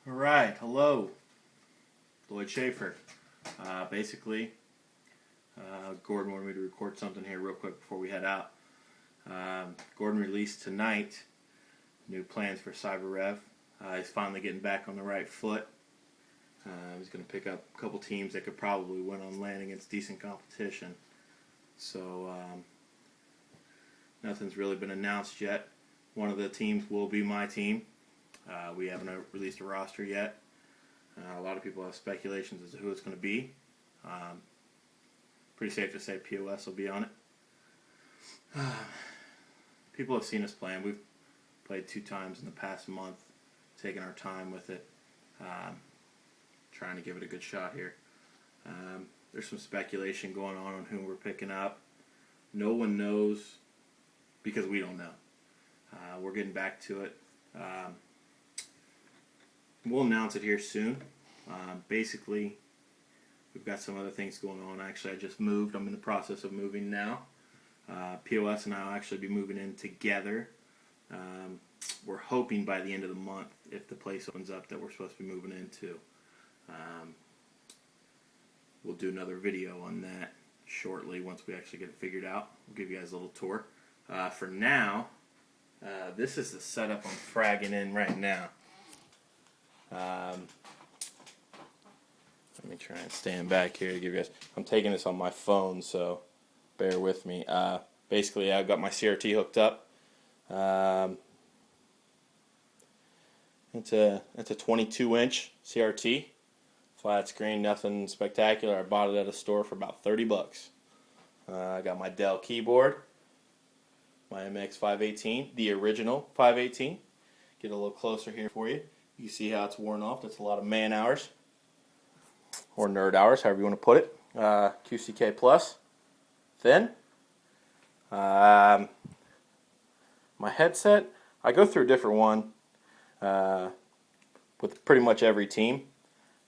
All right, hello, Lloyd Schaefer. Basically, Gordon wanted me to record something here real quick before we head out. Gordon released tonight new plans for CyberRev. He's finally getting back on the right foot. He's going to pick up a couple teams that could probably win on land against decent competition. So nothing's really been announced yet. One of the teams will be my team. We haven't released a roster yet. A lot of people have speculations as to who it's going to be. Pretty safe to say POS will be on it. People have seen us playing. We've played 2 times in the past month, taking our time with it, trying to give it a good shot here. There's some speculation going on whom we're picking up. No one knows because we don't know. We're getting back to it. We'll announce it here soon. Basically, we've got some other things going on. Actually, I just moved. I'm in the process of moving now. POS and I will actually be moving in together. We're hoping by the end of the month, if the place opens up, that we're supposed to be moving into. We'll do another video on that shortly once we actually get it figured out. We'll give you guys a little tour. For now, this is the setup I'm fragging in right now. Let me try and stand back here to give you guys. I'm taking this on my phone, so bear with me. Basically, I've got my CRT hooked up. It's a 22-inch CRT, flat screen, nothing spectacular. I bought it at a store for about $30. I got my Dell keyboard, my MX 518, the original 518. Get a little closer here for you. You see how it's worn off. That's a lot of man hours, or nerd hours, however you want to put it. QCK Plus, thin. My headset, I go through a different one with pretty much every team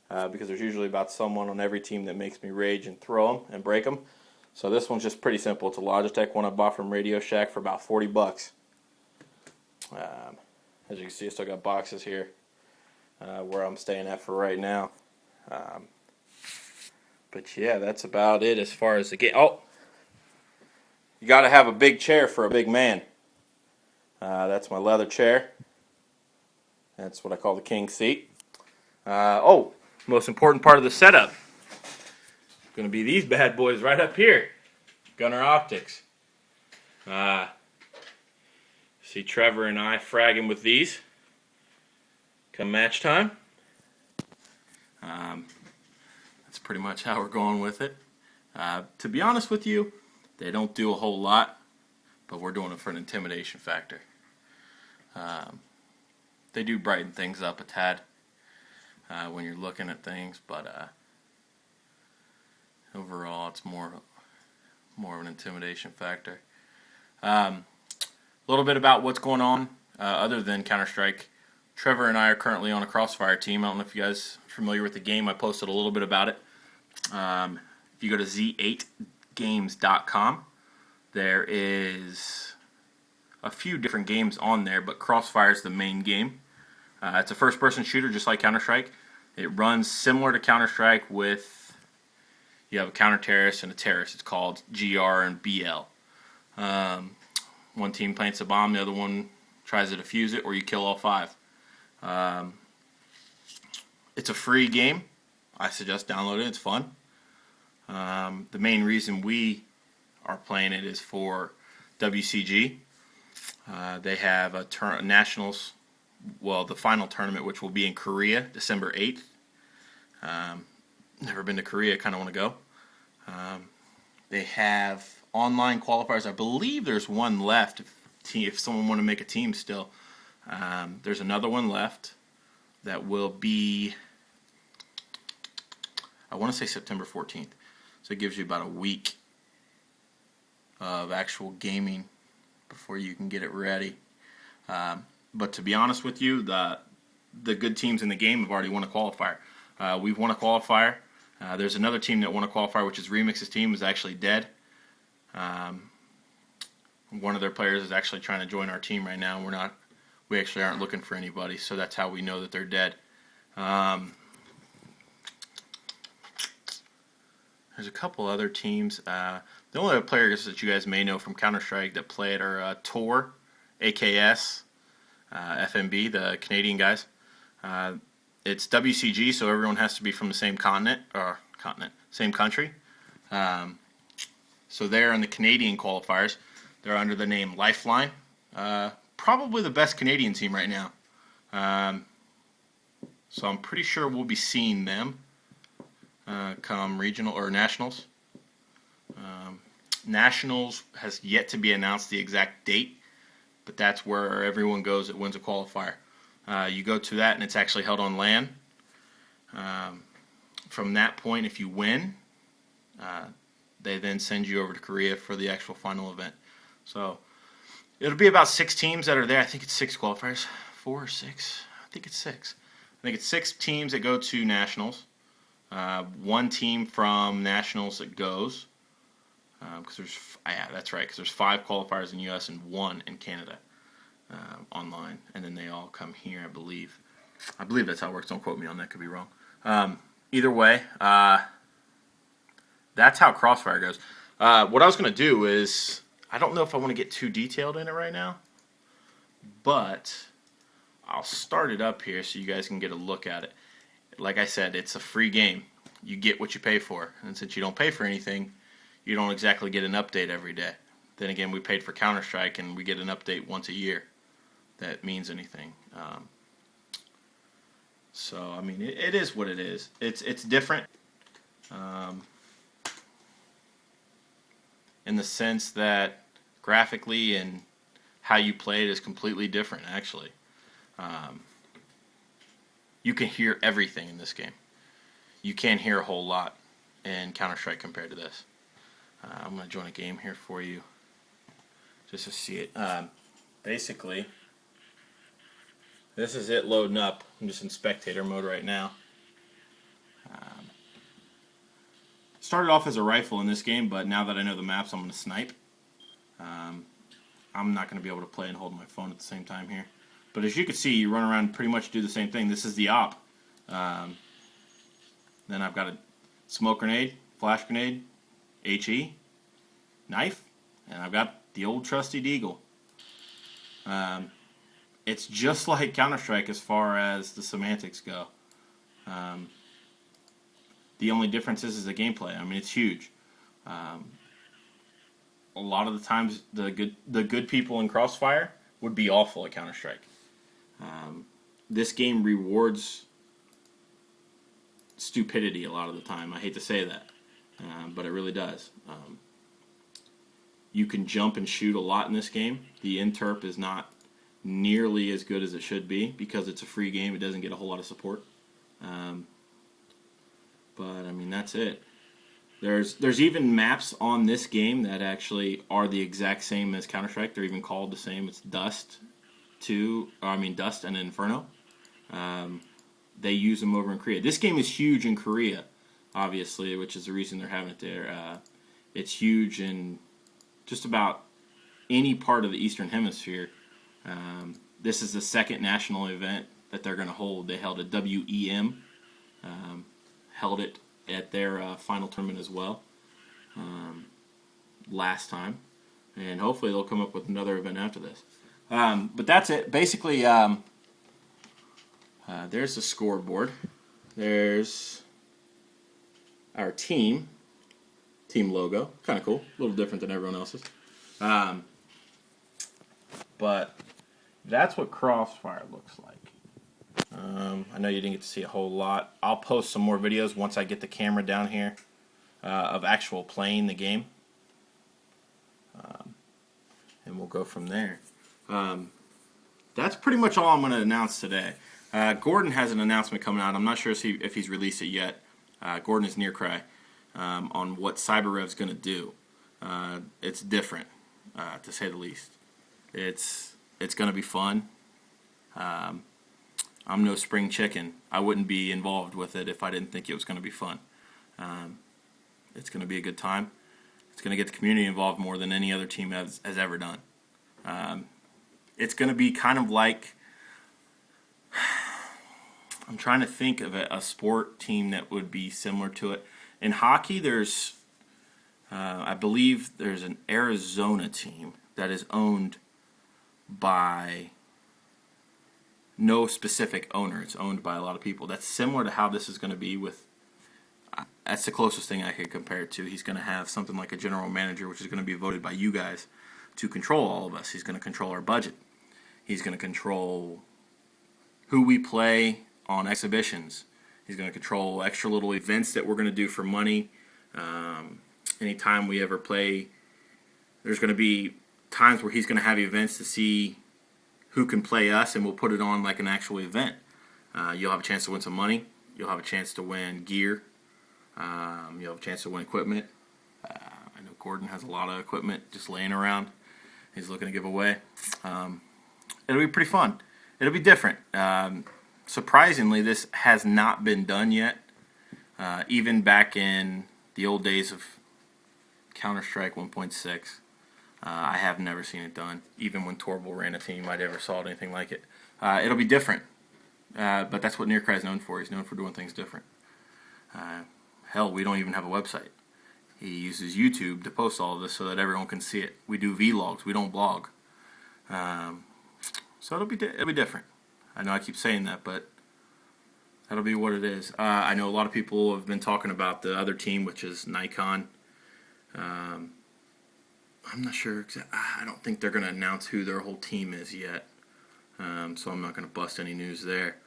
because there's usually about someone on every team that makes me rage and throw them and break them. So this one's just pretty simple. It's a Logitech one I bought from Radio Shack for about $40. As you can see, I still got boxes here where I'm staying at for right now. But yeah, that's about it as far as the game. Oh, you got to have a big chair for a big man. That's my leather chair. That's what I call the king seat. Most important part of the setup. Going to be these bad boys right up here. Gunner Optics. See Trevor and I fragging with these. Come match time. That's pretty much how we're going with it. To be honest with you, they don't do a whole lot, but we're doing it for an intimidation factor. They do brighten things up a tad when you're looking at things, but overall it's more of an intimidation factor. A little bit about what's going on other than Counter-Strike. Trevor and I are currently on a Crossfire team. I don't know if you guys are familiar with the game. I posted a little bit about it. If you go to z8games.com, there is a few different games on there, but Crossfire is the main game. It's a first-person shooter just like Counter-Strike. It runs similar to Counter-Strike with, you have a counter-terrorist and a terrorist. It's called GR and BL. One team plants a bomb, the other one tries to defuse it, or you kill all 5. It's a free game. I suggest downloading it. It's fun. The main reason we are playing it is for WCG. They have a nationals, the final tournament, which will be in Korea, December 8th. Never been to Korea, kind of want to go. They have online qualifiers. I believe there's one left if someone want to make a team still. There's another one left that will be, I want to say September 14th. So it gives you about a week of actual gaming before you can get it ready. But to be honest with you, the good teams in the game have already won a qualifier. We've won a qualifier. There's another team that won a qualifier, which is Remix's team, is actually dead. One of their players is actually trying to join our team right now, and we actually aren't looking for anybody, so that's how we know that they're dead. There's a couple other teams. The only other players that you guys may know from Counter-Strike that play it are Tor, AKS, FMB, the Canadian guys. It's WCG, so everyone has to be from the same same country. So they're in the Canadian qualifiers. They're under the name Lifeline. Probably the best Canadian team right now. So I'm pretty sure we'll be seeing them come regional or nationals. Nationals has yet to be announced the exact date, but that's where everyone goes that wins a qualifier. You go to that, and it's actually held on LAN. From that point, if you win, they then send you over to Korea for the actual final event. So it'll be about 6 teams that are there. I think it's 6 qualifiers. 4 or 6? I think it's 6. I think it's 6 teams that go to nationals. 1 team from nationals that goes. That's right, because there's 5 qualifiers in the U.S. and 1 in Canada online, and then they all come here, I believe. I believe that's how it works. Don't quote me on that. Could be wrong. Either way, that's how Crossfire goes. What I was going to do is, I don't know if I want to get too detailed in it right now, but I'll start it up here so you guys can get a look at it. Like I said, it's a free game. You get what you pay for, and since you don't pay for anything, you don't exactly get an update every day. Then again, we paid for Counter-Strike, and we get an update once a year. That means anything. So I mean, it is what it is. It's different in the sense that graphically and how you play it is completely different. Actually, you can hear everything in this game. You can't hear a whole lot in Counter-Strike compared to this. I'm going to join a game here for you just to see it. Basically, this is it loading up. I'm just in spectator mode right now. Started off as a rifle in this game, but now that I know the maps, I'm going to snipe. I'm not going to be able to play and hold my phone at the same time here. But as you can see, you run around and pretty much do the same thing. This is the op. Then I've got a smoke grenade, flash grenade, HE, knife, and I've got the old trusty deagle. It's just like Counter-Strike as far as the semantics go. The only difference is the gameplay. I mean, it's huge. A lot of the times, the good people in Crossfire would be awful at Counter-Strike. This game rewards stupidity a lot of the time. I hate to say that, but it really does. You can jump and shoot a lot in this game. The interp is not nearly as good as it should be because it's a free game. It doesn't get a whole lot of support. But I mean, that's it. There's even maps on this game that actually are the exact same as Counter-Strike. They're even called the same. It's Dust and Inferno. They use them over in Korea. This game is huge in Korea, obviously, which is the reason they're having it there. It's huge in just about any part of the Eastern Hemisphere. This is the second national event that they're going to hold. They held a WEM, held it at their final tournament as well last time, and hopefully they'll come up with another event after this. But that's it. Basically, there's the scoreboard. There's our team logo. Kind of cool. A little different than everyone else's. But that's what Crossfire looks like. I know you didn't get to see a whole lot. I'll post some more videos once I get the camera down here of actual playing the game. And we'll go from there. That's pretty much all I'm going to announce today. Gordon has an announcement coming out. I'm not sure if he's released it yet. Gordon is near cry on what CyberRev is going to do. It's different, to say the least. It's going to be fun. I'm no spring chicken. I wouldn't be involved with it if I didn't think it was going to be fun. It's going to be a good time. It's going to get the community involved more than any other team has ever done. It's going to be kind of like, I'm trying to think of a sport team that would be similar to it. In hockey, there's, I believe there's an Arizona team that is owned by no specific owner. It's owned by a lot of people. That's similar to how this is going to be with, that's the closest thing I could compare it to. He's going to have something like a general manager, which is going to be voted by you guys to control all of us. He's going to control our budget. He's going to control who we play on exhibitions. He's going to control extra little events that we're going to do for money. Anytime we ever play, there's going to be times where he's going to have events to see who can play us, and we'll put it on like an actual event. You'll have a chance to win some money. You'll have a chance to win gear. You'll have a chance to win equipment. I know Gordon has a lot of equipment just laying around. He's looking to give away. It'll be pretty fun. It'll be different. Surprisingly, this has not been done yet. Even back in the old days of Counter-Strike 1.6, I have never seen it done. Even when Torval ran a team, I never saw anything like it. It'll be different, but that's what Nearcry is known for. He's known for doing things different. Hell, we don't even have a website. He uses YouTube to post all of this so that everyone can see it. We do vlogs. We don't blog. So it'll be different. I know I keep saying that, but that'll be what it is. I know a lot of people have been talking about the other team, which is Nikon. I'm not sure. I don't think they're going to announce who their whole team is yet. So I'm not going to bust any news there.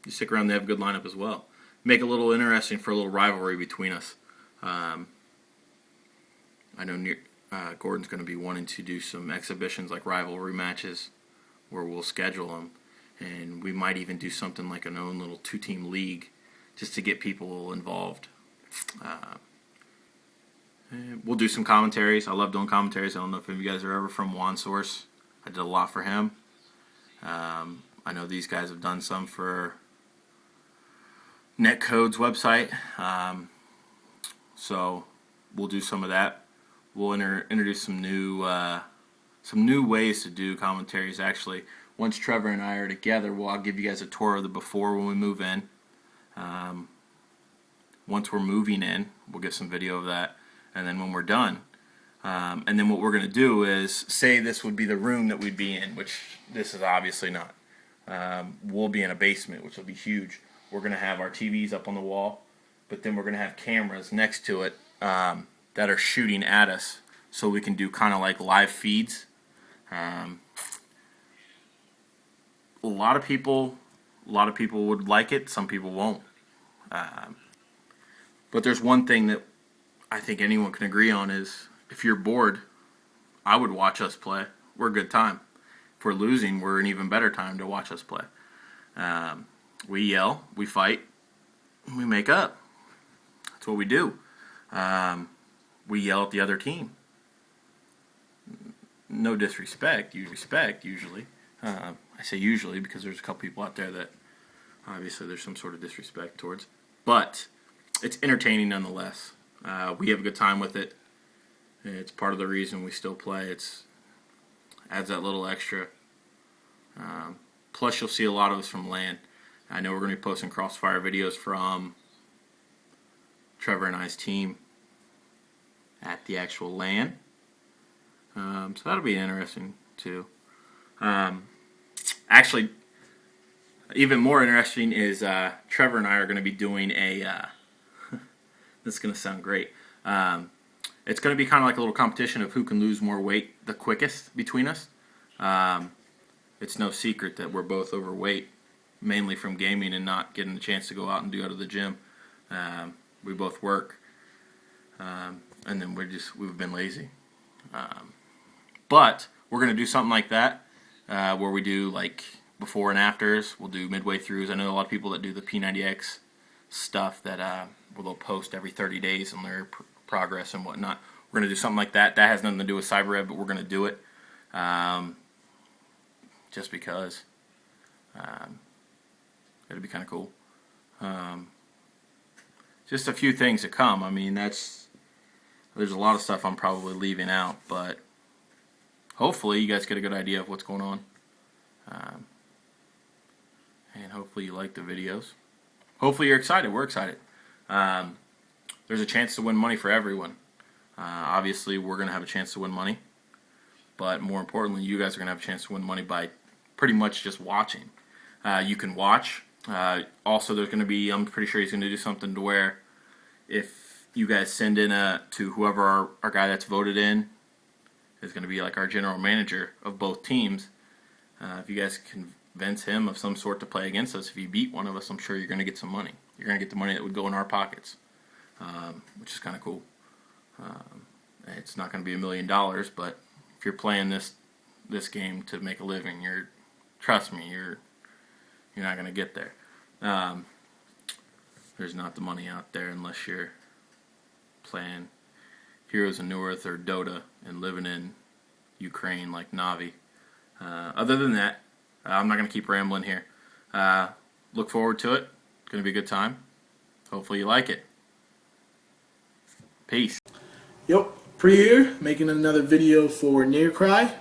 You stick around, they have a good lineup as well. Make it a little interesting for a little rivalry between us. I know Gordon's going to be wanting to do some exhibitions like rivalry matches where we'll schedule them. And we might even do something like an own little two-team league just to get people involved. We'll do some commentaries. I love doing commentaries. I don't know if any of you guys are ever from OneSource. I did a lot for him. I know these guys have done some for Netcode's website. So we'll do some of that. We'll introduce some new ways to do commentaries. Actually, once Trevor and I are together, I'll give you guys a tour of the before when we move in. Once we're moving in, we'll get some video of that. And then when we're done, and then what we're going to do is, say this would be the room that we'd be in, which this is obviously not. We'll be in a basement, which will be huge. We're going to have our TVs up on the wall, but then we're going to have cameras next to it that are shooting at us, so we can do kind of like live feeds. A lot of people would like it. Some people won't. But there's one thing that I think anyone can agree on is, if you're bored, I would watch us play. We're a good time. If we're losing, we're an even better time to watch us play. We yell, we fight, we make up. That's what we do. We yell at the other team. No disrespect, you respect usually. I say usually because there's a couple people out there that obviously there's some sort of disrespect towards. But it's entertaining nonetheless. We have a good time with it. It's part of the reason we still play. It's adds that little extra. Plus, you'll see a lot of us from LAN. I know we're going to be posting Crossfire videos from Trevor and I's team at the actual LAN. So that'll be interesting too. Actually, even more interesting is Trevor and I are going to be doing a. This is going to sound great. It's going to be kind of like a little competition of who can lose more weight the quickest between us. It's no secret that we're both overweight, mainly from gaming and not getting a chance to go out and go to the gym. We both work, and then we've been lazy. But we're going to do something like that, where we do like before and afters. We'll do midway throughs. I know a lot of people that do the P90X stuff that where they'll post every 30 days on their progress and whatnot. We're going to do something like that. That has nothing to do with CyberRev, but we're going to do it just because it'll be kind of cool. Just a few things to come. I mean, there's a lot of stuff I'm probably leaving out, but hopefully you guys get a good idea of what's going on. and hopefully you like the videos. Hopefully you're excited. We're excited. There's a chance to win money for everyone. Obviously, we're going to have a chance to win money, but more importantly, you guys are going to have a chance to win money by pretty much just watching. You can watch. Also, there's going to be, I'm pretty sure he's going to do something to where if you guys send in to whoever our guy that's voted in is going to be like our general manager of both teams, if you guys convince him of some sort to play against us, if you beat one of us, I'm sure you're going to get some money. You're going to get the money that would go in our pockets, which is kind of cool. It's not going to be $1 million, but if you're playing this game to make a living, trust me, you're not going to get there. There's not the money out there unless you're playing Heroes of Newerth or Dota and living in Ukraine like Navi. Other than that, I'm not going to keep rambling here. Look forward to it. It's going to be a good time. Hopefully you like it. Peace. Yep, Pre here, making another video for Nearcry.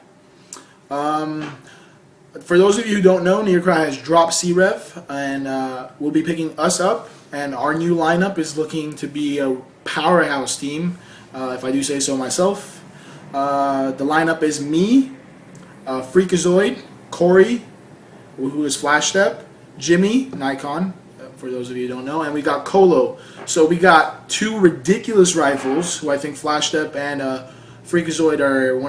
For those of you who don't know, Nearcry has dropped CyberRev, and we'll be picking us up, and our new lineup is looking to be a powerhouse team, if I do say so myself. The lineup is me, Freakazoid, Corey, who is Flash Step, Jimmy, Nikon, for those of you who don't know, and we got Colo. So we got two ridiculous rifles, who I think Flash Step and Freakazoid are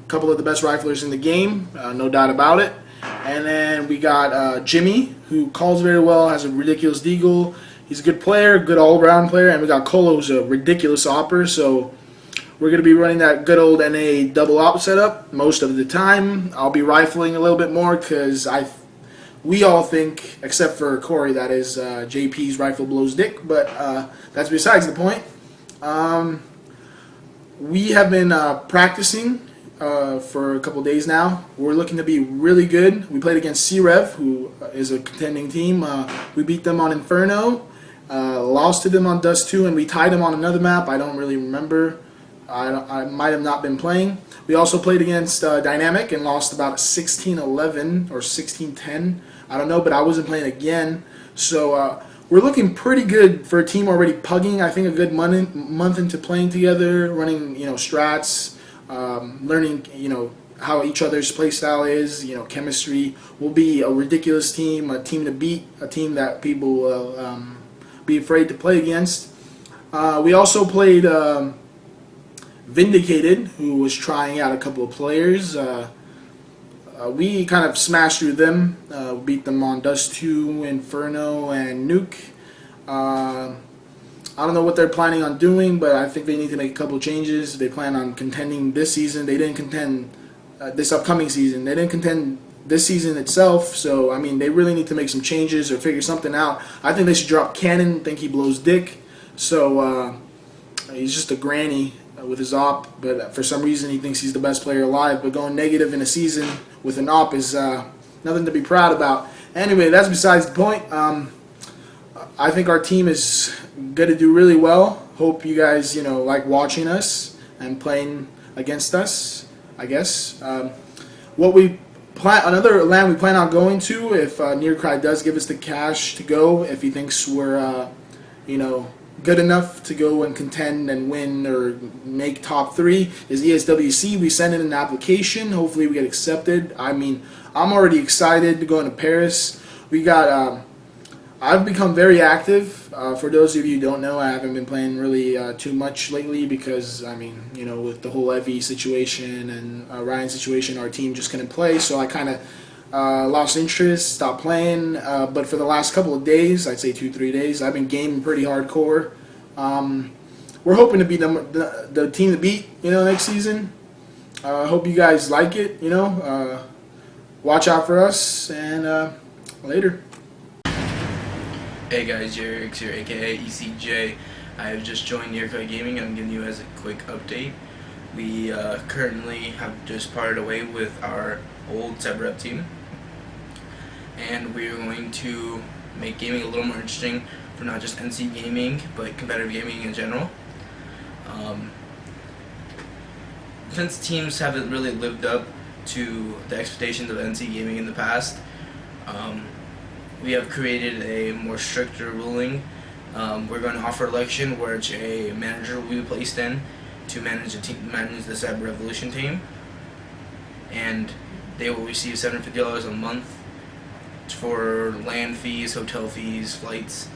couple of the best riflers in the game, no doubt about it. And then we got Jimmy, who calls very well, has a ridiculous deagle. He's a good player, good all-around player. And we got Colo, who's a ridiculous opper. So we're going to be running that good old NA double op setup most of the time. I'll be rifling a little bit more because we all think, except for Corey, that is JP's rifle blows dick. But that's besides the point. We have been practicing for a couple days now. We're looking to be really good. We played against CyberRev, who is a contending team. We beat them on Inferno, lost to them on Dust 2, and we tied them on another map. I don't really remember. I might have not been playing. We also played against Dynamic and lost about 16-11 or 16-10. I don't know, but I wasn't playing again. So we're looking pretty good for a team already pugging. I think a good month into playing together, running strats. Learning, how each other's play style is, chemistry. We'll be a ridiculous team, a team to beat, a team that people will be afraid to play against. We also played Vindicated, who was trying out a couple of players. We kind of smashed through them, beat them on Dust 2, Inferno, and Nuke. I don't know what they're planning on doing, but I think they need to make a couple changes. They plan on contending this season. They didn't contend this upcoming season. They didn't contend this season itself, so, I mean, they really need to make some changes or figure something out. I think they should drop Cannon. Think he blows dick. So, he's just a granny with his op, but for some reason he thinks he's the best player alive. But going negative in a season with an op is nothing to be proud about. Anyway, that's besides the point. I think our team is going to do really well. Hope you guys, like watching us and playing against us, I guess. Another land we plan on going to, if Nearcry does give us the cash to go, if he thinks we're, good enough to go and contend and win or make top 3, is ESWC. We send in an application. Hopefully we get accepted. I mean, I'm already excited to go into Paris. We got... I've become very active. For those of you who don't know, I haven't been playing really too much lately because, I mean, with the whole Evie situation and Ryan situation, our team just couldn't play. So I kind of lost interest, stopped playing. But for the last couple of days, I'd say 2-3 days, I've been gaming pretty hardcore. We're hoping to be the team to beat, next season. Hope you guys like it, watch out for us, and later. Hey guys, Jerix here, aka ECJ. I have just joined Nearcry Gaming, and I'm giving you guys a quick update. We currently have just parted away with our old CyberRev team, and we're going to make gaming a little more interesting for not just NC gaming, but competitive gaming in general. Since teams haven't really lived up to the expectations of NC gaming in the past, we have created a more stricter ruling. We're going to offer election where a manager will be placed in to manage the Cyber Revolution team, and they will receive $750 a month for land fees, hotel fees, flights,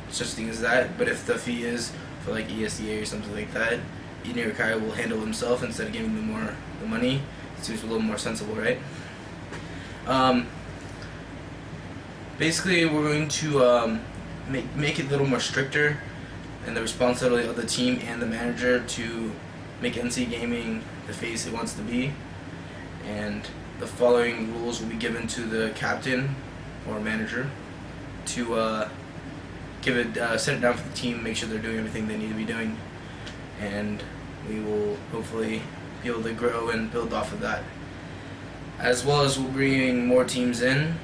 such things as that. But if the fee is for like ESDA or something like that, Kai will handle himself instead of giving them the money. It seems a little more sensible, right? Basically, we're going to make it a little more stricter, and the responsibility of the team and the manager to make NC Gaming the face it wants to be. And the following rules will be given to the captain or manager to set it down for the team, make sure they're doing everything they need to be doing, and we will hopefully be able to grow and build off of that. As well as we're bringing more teams in.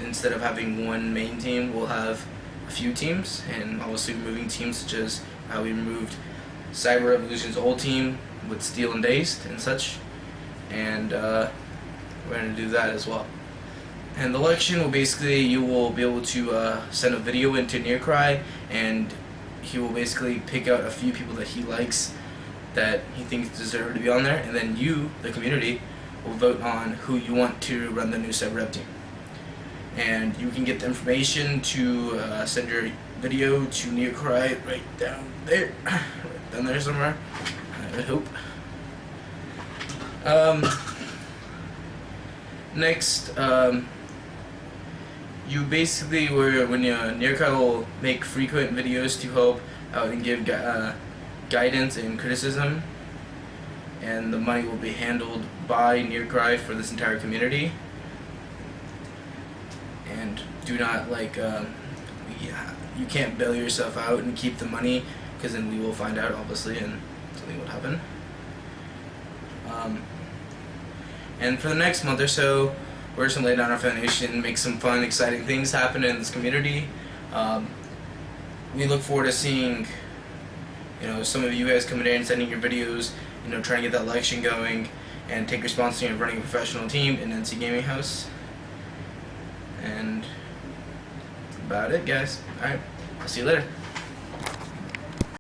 Instead of having one main team, we'll have a few teams, and obviously removing teams such as how we removed Cyber Revolution's old team with Steel and Dazed and such, and we're going to do that as well. And the election will basically, you will be able to send a video into Nearcry, and he will basically pick out a few people that he likes that he thinks deserve to be on there, and then you, the community, will vote on who you want to run the new CyberRev team. And you can get the information to send your video to Nearcry right down there, right down there somewhere, I would hope. Next, you basically when Nearcry will make frequent videos to help out and give guidance and criticism, and the money will be handled by Nearcry for this entire community. And do not you can't bail yourself out and keep the money, because then we will find out, obviously, and something would happen. And for the next month or so, we're just going to lay down our foundation, make some fun, exciting things happen in this community. We look forward to seeing, some of you guys coming in and sending your videos, trying to get that election going and take responsibility of running a professional team in NC Gaming House. And that's about it, guys. Alright, I'll see you later.